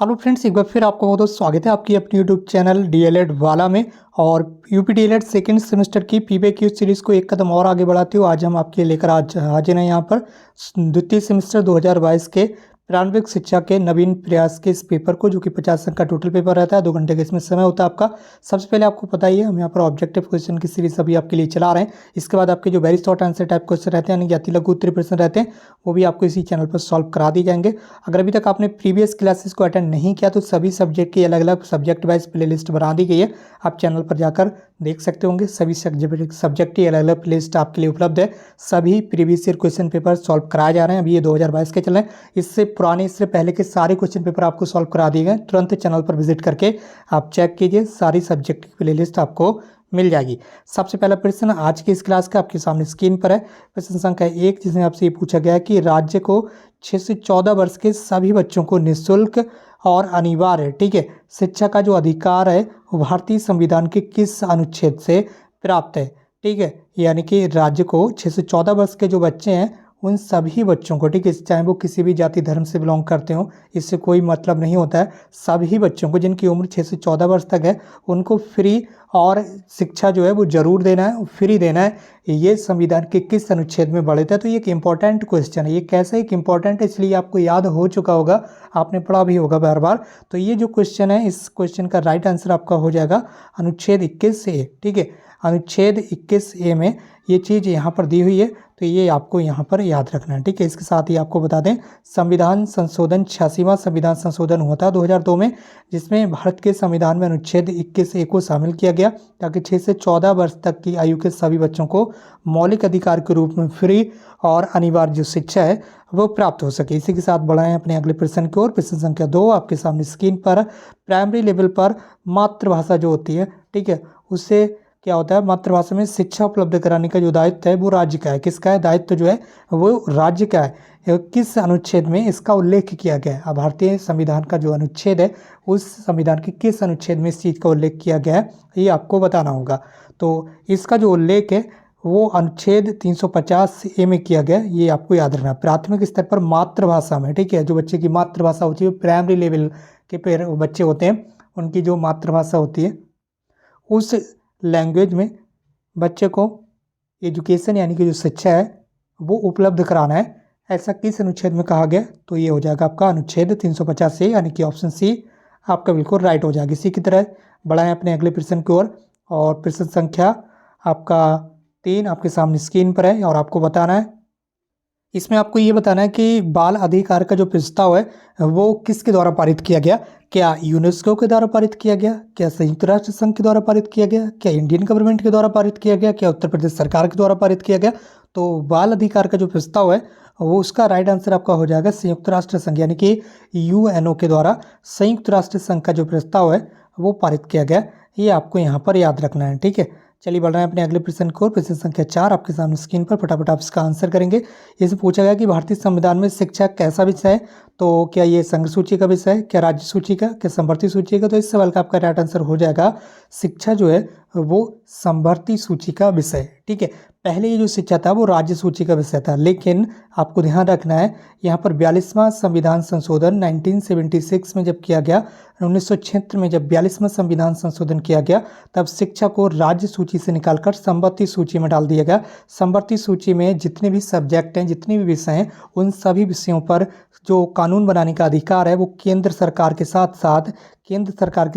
Hello friends, एक बार फिर आपका बहुत बहुत स्वागत है आपकी अपनी यूट्यूब चैनल डीएलएड वाला में। और यूपी डीएलएड सेकेंड सेमेस्टर की पीबीक्यू सीरीज़ को एक कदम और आगे बढ़ाते हुए आज हम आपके लेकर आज हाजिर हैं यहाँ पर द्वितीय सेमेस्टर 2022 के प्रारंभिक शिक्षा के नवीन प्रयास के इस पेपर को, जो कि 50 अंक का टोटल पेपर रहता है। 2 घंटे का इसमें समय होता है आपका। सबसे पहले आपको पता ही है, हम यहाँ पर ऑब्जेक्टिव क्वेश्चन की सीरीज अभी आपके लिए चला रहे हैं। इसके बाद आपके जो very short answer type question रहते हैं, यानी कि अति लघु उत्तरीय प्रश्न रहते हैं, वो भी आपको इसी चैनल पर सॉल्व करा दिए जाएंगे। अगर अभी तक आपने प्रीवियस क्लासेस को अटेंड नहीं किया तो सभी सब्जेक्ट की अलग अलग सब्जेक्ट वाइज प्लेलिस्ट बना दी गई है, आप चैनल पर जाकर देख सकते होंगे। सभी सब्जेक्ट की अलग अलग प्लेलिस्ट आपके लिए उपलब्ध है। सभी previous year question paper solve कराए जा रहे हैं। अभी ये 2022 के चल रहे हैं। इससे पुराने, इससे पहले के सारे क्वेश्चन पेपर आपको सॉल्व करा दिए गए। तुरंत चैनल पर विजिट करके आप चेक कीजिए, सारी सब्जेक्ट की प्लेलिस्ट आपको मिल जाएगी। सबसे पहला प्रश्न आज की इस क्लास का आपके सामने स्क्रीन पर है। प्रश्न संख्या 1, जिसमें आपसे ये पूछा गया है कि राज्य को 6 से 14 वर्ष के सभी बच्चों को निःशुल्क और अनिवार्य, ठीक है, शिक्षा का जो अधिकार है वो भारतीय संविधान के किस अनुच्छेद से प्राप्त है। ठीक है, यानी कि राज्य को 6 से 14 वर्ष के जो बच्चे हैं उन सभी बच्चों को, ठीक है, चाहे वो किसी भी जाति धर्म से बिलोंग करते हो, इससे कोई मतलब नहीं होता है। सभी बच्चों को जिनकी उम्र 6 से 14 वर्ष तक है उनको फ्री और शिक्षा जो है वो जरूर देना है, फ्री देना है। ये संविधान के किस अनुच्छेद में वर्णित है? तो ये एक इंपॉर्टेंट क्वेश्चन है। ये कैसे एक इंपॉर्टेंट है, इसलिए आपको याद हो चुका होगा, आपने पढ़ा भी होगा बार बार। तो ये जो क्वेश्चन है, इस क्वेश्चन का राइट आंसर आपका हो जाएगा अनुच्छेद 21A। ठीक है, अनुच्छेद 21A में ये चीज़ यहाँ पर दी हुई है, तो ये आपको यहाँ पर याद रखना है। ठीक है, इसके साथ ही आपको बता दें, संविधान संशोधन 86वां संविधान संशोधन होता है 2002 में, जिसमें भारत के संविधान में अनुच्छेद 21A को शामिल किया गया ताकि 6 से 14 वर्ष तक की आयु के सभी बच्चों को मौलिक अधिकार के रूप में फ्री और अनिवार्य जो शिक्षा है वो प्राप्त हो सके। इसी के साथ बढ़ाएं अपने अगले प्रश्न की ओर। प्रश्न संख्या 2 आपके सामने स्क्रीन पर। प्राइमरी लेवल पर मातृभाषा जो होती है, ठीक है, उससे क्या होता है, मातृभाषा में शिक्षा उपलब्ध कराने का जो दायित्व है वो राज्य का है। किसका है? दायित्व जो है वो राज्य का है। किस अनुच्छेद में इसका उल्लेख किया गया है? अब भारतीय संविधान का जो अनुच्छेद है, उस संविधान के किस अनुच्छेद में इस चीज़ का उल्लेख किया गया है, ये आपको बताना होगा। तो इसका जो उल्लेख है वो अनुच्छेद 350A में किया गया, ये आपको याद रखना। प्राथमिक स्तर पर मातृभाषा में, ठीक है, जो बच्चे की मातृभाषा होती है, प्राइमरी लेवल के बच्चे होते हैं, उनकी जो मातृभाषा होती है उस लैंग्वेज में बच्चे को एजुकेशन यानी कि जो शिक्षा है वो उपलब्ध कराना है। ऐसा किस अनुच्छेद में कहा गया? तो ये हो जाएगा आपका अनुच्छेद 350A, यानी कि ऑप्शन सी आपका बिल्कुल राइट हो जाएगा। इसी की तरह बढ़ाएं अपने अगले प्रश्न की ओर। और प्रश्न संख्या आपका 3 आपके सामने स्क्रीन पर है और आपको बताना है, इसमें आपको ये बताना है कि बाल अधिकार का जो प्रस्ताव है वो किसके द्वारा पारित किया गया? क्या यूनेस्को के द्वारा पारित किया गया? क्या संयुक्त राष्ट्र संघ के द्वारा पारित किया गया? क्या इंडियन गवर्नमेंट के द्वारा पारित किया गया? क्या उत्तर प्रदेश सरकार के द्वारा पारित किया गया? तो बाल अधिकार का जो प्रस्ताव है वो उसका राइट आंसर आपका हो जाएगा संयुक्त राष्ट्र संघ, यानी कि UNO के द्वारा संयुक्त राष्ट्र संघ का जो प्रस्ताव है वो पारित किया गया। ये आपको यहाँ पर याद रखना है। ठीक है, चलिए बढ़ रहे हैं अपने अगले प्रश्न को। प्रश्न संख्या 4 आपके सामने स्क्रीन पर, फटाफट आप इसका आंसर करेंगे। इसमें पूछा गया कि भारतीय संविधान में शिक्षा कैसा विषय है? तो क्या ये संघ सूची का विषय है, क्या राज्य सूची का, क्या समवर्ती सूची का? तो इस सवाल का आपका राइट आंसर हो जाएगा शिक्षा जो है वो समवर्ती सूची का विषय है। ठीक है, पहले ये जो शिक्षा था वो राज्य सूची का विषय था, लेकिन आपको ध्यान रखना है यहाँ पर 42वां संविधान संशोधन 1976 में जब किया गया, 1976 में जब 42वां संविधान संशोधन किया गया, तब शिक्षा को राज्य सूची से निकालकर समवर्ती सूची में डाल दिया गया। समवर्ती सूची में जितने भी सब्जेक्ट हैं, जितने भी विषय हैं, उन सभी विषयों पर जो कानून बनाने का अधिकार है वो केंद्र सरकार के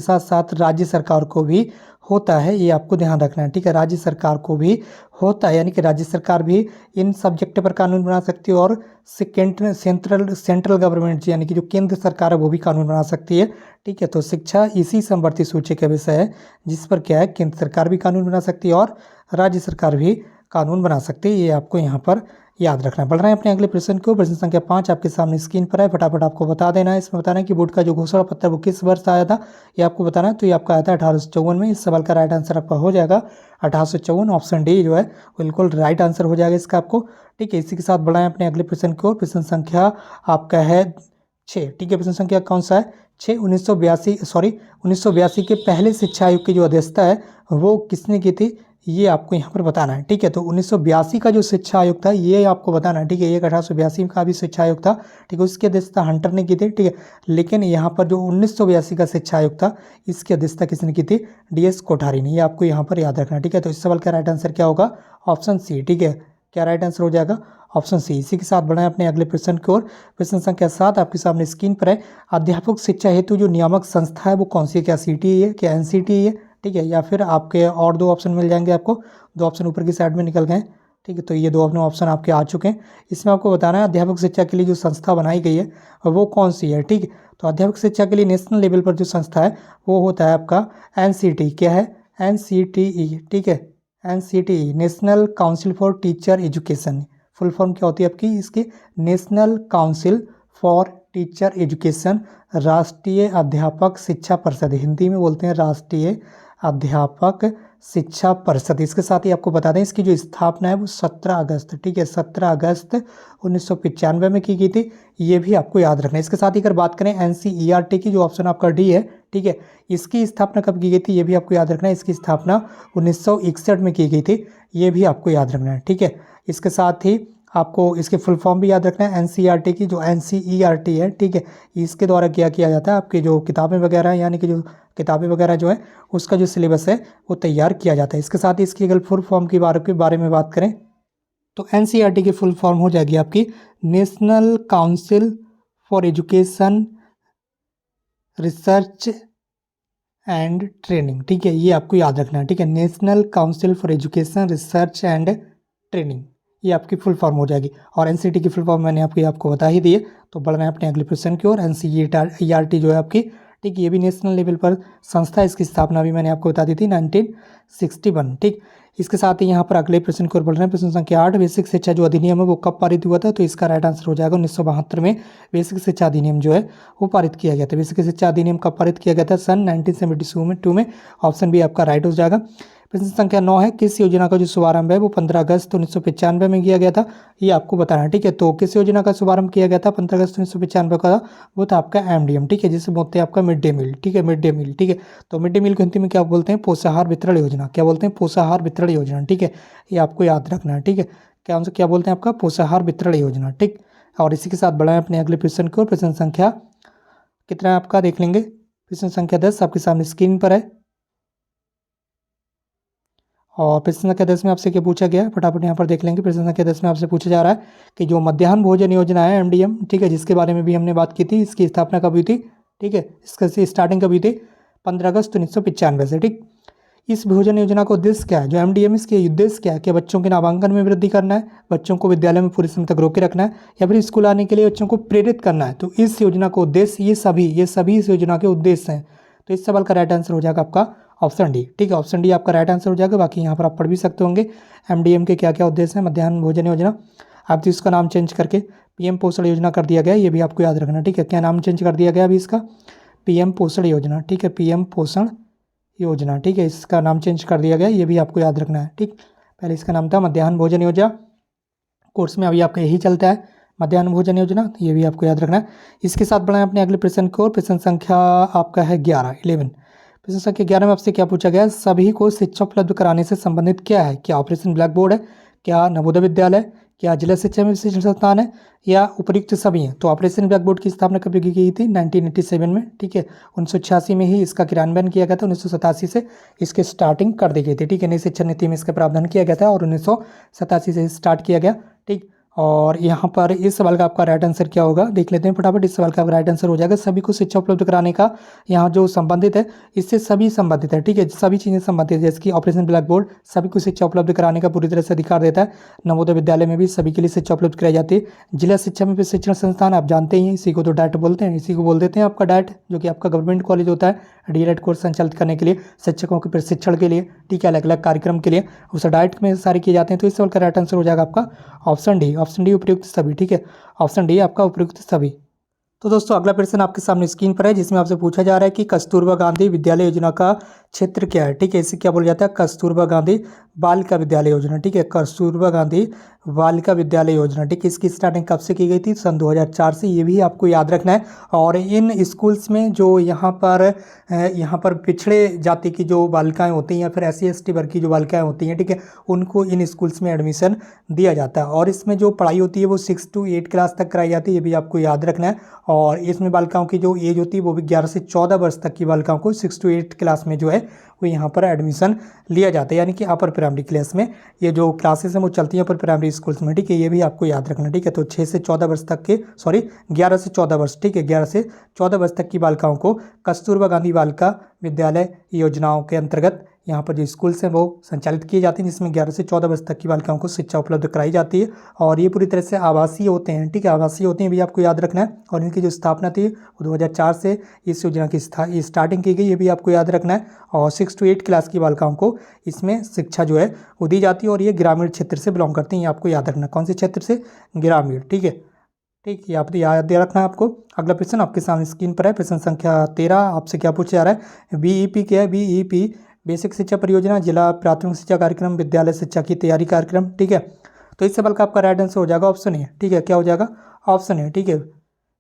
साथ साथ राज्य सरकार को भी होता है। ये आपको ध्यान रखना है। ठीक है, राज्य सरकार को भी होता है, यानी कि राज्य सरकार भी इन सब्जेक्ट पर कानून बना सकती है और सेंट्रल गवर्नमेंट यानी कि जो केंद्र सरकार है वो भी कानून बना सकती है। ठीक है, तो शिक्षा इसी समवर्ती सूची का विषय है, जिस पर क्या है, केंद्र सरकार भी कानून बना सकती है और राज्य सरकार भी कानून बना सकती है। ये आपको यहाँ पर याद रखना। बढ़ रहे हैं अपने अगले प्रश्न को। प्रश्न संख्या 5 आपके सामने स्क्रीन पर है, फटाफट आपको बता देना है। इसमें बताना है कि बोर्ड का जो घोषणा पत्र वो किस वर्ष आया था, ये आपको बताना है। तो ये आपका आया था 1854 में। इस सवाल का राइट आंसर आपका हो जाएगा 1854, ऑप्शन डी जो है बिल्कुल राइट आंसर हो जाएगा इसका आपको। ठीक है, इसी के साथ बढ़ाएं अपने अगले प्रश्न की ओर। प्रश्न संख्या आपका है 6। ठीक है, प्रश्न संख्या कौन सा है? 6। 1982 के पहले शिक्षा आयोग की जो अध्यक्षता है वो किसने की थी? ये आपको यहाँ पर बताना है। ठीक है, तो 1982 का जो शिक्षा आयोग था ये आपको बताना है। ठीक है, एक 1882 का भी शिक्षा आयोग था। ठीक है, उसकी अध्यक्षता हंटर ने की थी। ठीक है, लेकिन यहाँ पर जो 1982 का शिक्षा आयोग था इसकी अध्यक्षता किसने की थी? DS कोठारी ने। ये आपको यहाँ पर याद रखना है। ठीक है, तो इस सवाल का राइट आंसर क्या होगा? Option C. ठीक है, क्या राइट आंसर हो जाएगा? Option C. इसी के साथ बढ़ाएं अपने अगले प्रश्न की ओर। प्रश्न संख्या 7 आपके सामने स्क्रीन पर है। अध्यापक शिक्षा हेतु जो नियामक संस्था है वो कौन सी है? क्या CTE है, क्या NCTE है? ठीक है, या फिर आपके और दो ऑप्शन मिल जाएंगे आपको। दो ऑप्शन ऊपर की साइड में निकल गए। ठीक है, तो ये दो अपने ऑप्शन आपके आ चुके हैं। इसमें आपको बताना है अध्यापक शिक्षा के लिए जो संस्था बनाई गई है वो कौन सी है। ठीक है, तो अध्यापक शिक्षा के लिए नेशनल लेवल पर जो संस्था है वो होता है आपका NCTE। क्या है? NCTE। ठीक है, NCTE national council for teacher education. Full form क्या होती है आपकी इसकी? National council for teacher education, राष्ट्रीय अध्यापक शिक्षा परिषद। हिंदी में बोलते हैं राष्ट्रीय अध्यापक शिक्षा परिषद। इसके साथ ही आपको बता दें इसकी जो स्थापना है वो 17 अगस्त, ठीक है, 17 अगस्त 1995 में की गई थी। ये भी आपको याद रखना है। इसके साथ ही अगर बात करें NCERT की, जो ऑप्शन आपका डी है, ठीक है, इसकी स्थापना कब की गई थी ये भी आपको याद रखना है। इसकी स्थापना 1961 में की गई थी। ये भी आपको याद रखना है। ठीक है, इसके साथ ही आपको इसके फुल फॉर्म भी याद रखना है। NCERT की जो NCERT है, ठीक है, इसके द्वारा क्या किया जाता है? आपके जो किताबें वगैरह हैं, यानी कि जो किताबें वगैरह जो है उसका जो सिलेबस है वो तैयार किया जाता है। इसके साथ ही इसकी अगर फुल फॉर्म के बारे में बात करें तो NCERT की फुल फॉर्म हो जाएगी आपकी national council for education research and training. ठीक है, ये आपको याद रखना है। ठीक है, national council for education research and training, ये आपकी फुल फॉर्म हो जाएगी। और NCERT की फुल फॉर्म मैंने आपको बता ही दी है। तो बढ़ना है अपने अगले प्रश्न की ओर। NCERT जो है आपकी, ठीक, ये भी नेशनल लेवल पर संस्था है। इसकी स्थापना भी मैंने आपको बता दी थी 1961। ठीक, इसके साथ ही यहाँ पर अगले प्रश्न की ओर बढ़ रहे हैं। प्रश्न संख्या 8, बेसिक शिक्षा जो अधिनियम है वो कब पारित हुआ था? तो इसका राइट आंसर हो जाएगा 1972 में बेसिक शिक्षा अधिनियम जो है वो पारित किया गया था। बेसिक शिक्षा अधिनियम कब पारित किया गया था? सन 1972 में। ऑप्शन बी आपका राइट हो जाएगा। प्रश्न संख्या 9 है, किस योजना का जो शुभारंभ है वो 15 अगस्त 1995 में किया गया था? ये आपको बताना है। ठीक है, तो किस योजना का शुभारंभ किया गया था 15 अगस्त 1995 का? वो था आपका MDM। ठीक है, जिसे बोलते हैं आपका मिड डे मील। ठीक है, मिड डे मील। ठीक है, तो मिड डे मील को हिंदी में क्या बोलते हैं? पोषाहार वितरण योजना। क्या बोलते हैं? पोषाहार वितरण योजना। ठीक है, ये आपको याद रखना है। ठीक है, क्या बोलते हैं? आपका पोषाहार वितरण योजना। ठीक, और इसी के साथ बढ़ाएं अपने अगले प्रश्न को। प्रश्न संख्या कितना है आपका देख लेंगे। प्रश्न संख्या 10 आपके सामने स्क्रीन पर है। और प्रश्न संख्या 10 में आपसे क्या पूछा गया है फटाफट यहाँ पर देख लेंगे। प्रश्न संख्या 10 में आपसे पूछा जा रहा है कि जो मध्याह्न भोजन योजना है MDM, ठीक है, जिसके बारे में भी हमने बात की थी, इसकी स्थापना कब हुई थी? ठीक है, इसका स्टार्टिंग कब हुई थी? 15 अगस्त 1995 से। ठीक, इस भोजन योजना का उद्देश्य क्या है? जो MDM इसके उद्देश्य क्या है? कि बच्चों के नामांकन में वृद्धि करना है, बच्चों को विद्यालय में पूरी समय तक रोके रखना है, या फिर स्कूल आने के लिए बच्चों को प्रेरित करना है? तो इस योजना का उद्देश्य ये सभी इस योजना के उद्देश्य हैं। तो इस सवाल का राइट आंसर हो जाएगा आपका ऑप्शन डी। ठीक है, ऑप्शन डी आपका राइट आंसर हो जाएगा। बाकी यहाँ पर आप पढ़ भी सकते होंगे MDM के क्या क्या उद्देश्य हैं। मध्याह्न भोजन योजना, आप तो इसका नाम चेंज करके PM पोषण योजना कर दिया गया, ये भी आपको याद रखना। ठीक है, क्या नाम चेंज कर दिया गया अभी इसका? PM पोषण योजना। ठीक है, PM पोषण योजना। ठीक है, इसका नाम चेंज कर दिया गया, ये भी आपको याद रखना है। ठीक, पहले इसका नाम था मध्याह्न भोजन योजना, कोर्स में अभी आपका यही चलता है मध्याह्न भोजन योजना, ये भी आपको याद रखना है। इसके साथ बढ़ाएं अपने अगले प्रश्न को। प्रश्न संख्या आपका है 11। प्रश्न संख्या 11 में आपसे क्या पूछा गया है? सभी को शिक्षा उपलब्ध कराने से संबंधित क्या है? क्या ऑपरेशन ब्लैक बोर्ड है, क्या नवोदय विद्यालय, क्या जिला शिक्षा में विशिष्ट संस्थान है, या उपयुक्त सभी हैं? तो ऑपरेशन ब्लैक बोर्ड की स्थापना कब की गई थी? 1987 में। ठीक है, 1986 में ही इसका क्रियान्वयन किया गया था। 1987 से इसकी स्टार्टिंग कर दी गई थी। ठीक है, नई शिक्षा नीति में इसका प्रावधान किया गया था और 1987 से स्टार्ट किया गया। ठीक, और यहाँ पर इस सवाल का आपका राइट आंसर क्या होगा देख लेते हैं फटाफट। इस सवाल का राइट आंसर हो जाएगा सभी को शिक्षा उपलब्ध कराने का। यहाँ जो संबंधित है इससे सभी संबंधित है। ठीक है, सभी चीज़ें संबंधित है, जैसे कि ऑपरेशन ब्लैक बोर्ड सभी को शिक्षा उपलब्ध कराने का पूरी तरह से अधिकार देता है। नवोदय विद्यालय में भी सभी के लिए शिक्षा उपलब्ध कराई जाती है। जिला शिक्षा में प्रशिक्षण संस्थान आप जानते ही हैं, इसी को तो डाइट बोलते हैं, इसी को बोल देते हैं आपका डाइट, जो कि आपका गवर्नमेंट कॉलेज होता है DELED कोर्स संचालित करने के लिए, शिक्षकों के प्रशिक्षण के लिए। ठीक है, अलग अलग कार्यक्रम के लिए उस डाइट में सारे किए जाते हैं। तो इस सवाल का राइट आंसर हो जाएगा आपका ऑप्शन डी। ऑप्शन डी उपयुक्त सभी। ठीक है, ऑप्शन डी आपका उपयुक्त सभी। तो दोस्तों अगला प्रश्न आपके सामने स्क्रीन पर है, जिसमें आपसे पूछा जा रहा है कि कस्तूरबा गांधी विद्यालय योजना का क्षेत्र क्या है? ठीक है, इसे क्या बोला जाता है? कस्तूरबा गांधी बालिका विद्यालय योजना, ठीक है, कस्तूरबा गांधी बालिका विद्यालय योजना, ठीक है, इसकी स्टार्टिंग कब से की गई थी? सन 2004 से, ये भी आपको याद रखना है। और इन स्कूल्स में जो यहाँ पर पिछड़े जाति की जो बालिकाएं होती हैं या फिर SC ST वर्ग की जो बालिकाएं होती हैं, ठीक है, उनको इन स्कूल्स में एडमिशन दिया जाता है। और इसमें जो पढ़ाई होती है वो 6 to 8 क्लास तक कराई जाती है, ये भी आपको याद रखना है। और इसमें बालिकाओं की जो एज होती है वो भी 11 से 14 वर्ष तक की बालिकाओं को 6 to 8 क्लास में जो है वो यहाँ पर एडमिशन लिया जाता है, यानी कि अपर प्राइमरी क्लास में ये जो क्लासेस हैं वो चलती हैं अपर प्राइमरी स्कूल्स में, ठीक है, ये भी आपको याद रखना, ठीक है। तो 6 से 14 वर्ष तक के 11 से 14 वर्ष, ठीक है, 11 से 14 वर्ष तक की बालिकाओं को कस्तूरबा गांधी बालिका विद्यालय योजनाओं के अंतर्गत यहाँ पर जो स्कूल्स हैं वो संचालित किए जाते हैं, जिसमें 11 से 14 वर्ष तक की बालिकाओं को शिक्षा उपलब्ध कराई जाती है। और ये पूरी तरह से आवासीय होते हैं, ठीक है, आवासीय होते हैं, भी आपको याद रखना है। और इनकी जो स्थापना थी वो 2004 से इस योजना की स्टार्टिंग की गई, ये भी आपको याद रखना है। और 6 to 8 क्लास की बालिकाओं को इसमें शिक्षा जो है वो दी जाती है। और ये ग्रामीण क्षेत्र से बिलोंग करती हैं, ये आपको याद रखना, कौन से क्षेत्र से? ग्रामीण, ठीक है, ठीक, ये आप याद रखना है आपको। अगला प्रश्न आपके सामने स्क्रीन पर है, प्रश्न संख्या 13, आपसे क्या पूछा जा रहा है? BEP क्या है? BEP बेसिक शिक्षा परियोजना, जिला प्राथमिक शिक्षा कार्यक्रम, विद्यालय शिक्षा की तैयारी कार्यक्रम, ठीक है। तो इस सवाल का आपका राइट आंसर हो जाएगा ऑप्शन ए, ठीक है, क्या हो जाएगा? ऑप्शन ए, ठीक है,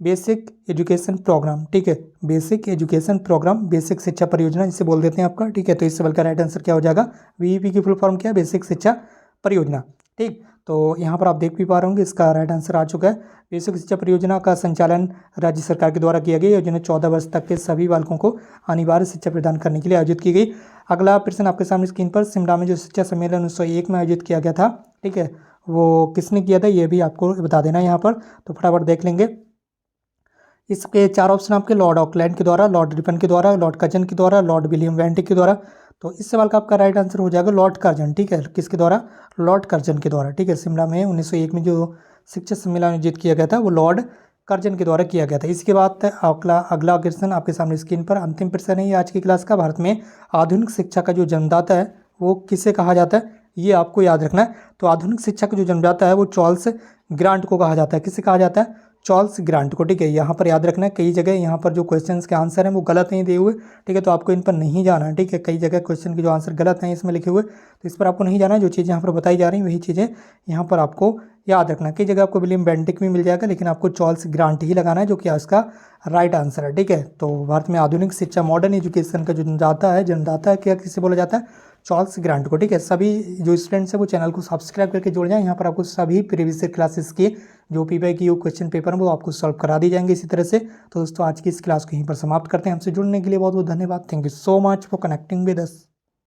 बेसिक एजुकेशन प्रोग्राम, ठीक है, बेसिक एजुकेशन प्रोग्राम, बेसिक शिक्षा परियोजना इसे बोल देते हैं आपका, ठीक है। तो इस सवाल का राइट आंसर क्या हो जाएगा? BEP की फुल फॉर्म क्या है? बेसिक शिक्षा परियोजना, ठीक। तो यहाँ पर आप देख भी पा रहे होंगे इसका राइट आंसर आ चुका है। बेसिक शिक्षा परियोजना का संचालन राज्य सरकार के द्वारा किया गया। योजना 14 वर्ष तक के सभी बालकों को अनिवार्य शिक्षा प्रदान करने के लिए आयोजित की गई। अगला प्रश्न आपके सामने स्क्रीन पर, शिमला में जो शिक्षा सम्मेलन 1901 में आयोजित किया गया था, ठीक है, वो किसने किया था? ये भी आपको बता देना है यहाँ पर, तो फटाफट देख लेंगे। इसके 4 ऑप्शन आपके लॉर्ड ऑकलैंड के द्वारा, लॉर्ड रिपन के द्वारा, लॉर्ड कर्जन के द्वारा, लॉर्ड विलियम बेंटिक के द्वारा। तो इस सवाल का आपका राइट आंसर हो जाएगा लॉर्ड कर्जन, ठीक है, किसके द्वारा? लॉर्ड कर्जन के द्वारा, ठीक है। शिमला में 1901 में जो शिक्षा सम्मेलन आयोजित किया गया था वो लॉर्ड कर्जन के द्वारा किया गया था। इसके बाद अगला क्वेश्चन आपके सामने स्क्रीन पर, अंतिम प्रश्न है आज की क्लास का। भारत में आधुनिक शिक्षा का जो जन्मदाता है वो किसे कहा जाता है? ये आपको याद रखना है। तो आधुनिक शिक्षा का जो जन्मदाता है वो चार्ल्स ग्रांट को कहा जाता है। किसे कहा जाता है? चार्ल्स ग्रांट को, ठीक है। यहाँ पर याद रखना है, कई जगह यहाँ पर जो क्वेश्चंस के आंसर हैं वो गलत नहीं दिए हुए, ठीक है, तो आपको इन पर नहीं जाना है, ठीक है। कई जगह क्वेश्चन के जो आंसर गलत हैं इसमें लिखे हुए, तो इस पर आपको नहीं जाना है। जो चीज़ें यहाँ पर बताई जा रही हैं वही चीज़ें यहाँ पर आपको याद रखना है। कई जगह आपको विलियम बेंटिक भी मिल जाएगा, लेकिन आपको चार्ल्स ग्रांट ही लगाना है, जो कि इसका राइट आंसर है, ठीक है। तो भारत में आधुनिक शिक्षा, मॉडर्न एजुकेशन का जो जन्मदाता है क्या किसे बोला जाता है? चार्ल्स ग्रांट को, ठीक है। सभी जो स्टूडेंट्स हैं वो चैनल को सब्सक्राइब करके जुड़ जाएं। यहाँ पर आपको सभी प्रीवियस क्लासेस की जो PYQ क्वेश्चन पेपर है वो आपको सॉल्व करा दी जाएंगे इसी तरह से। तो दोस्तों आज की इस क्लास को यहीं पर समाप्त करते हैं। हमसे जुड़ने के लिए बहुत बहुत धन्यवाद। Thank you so much for connecting with us.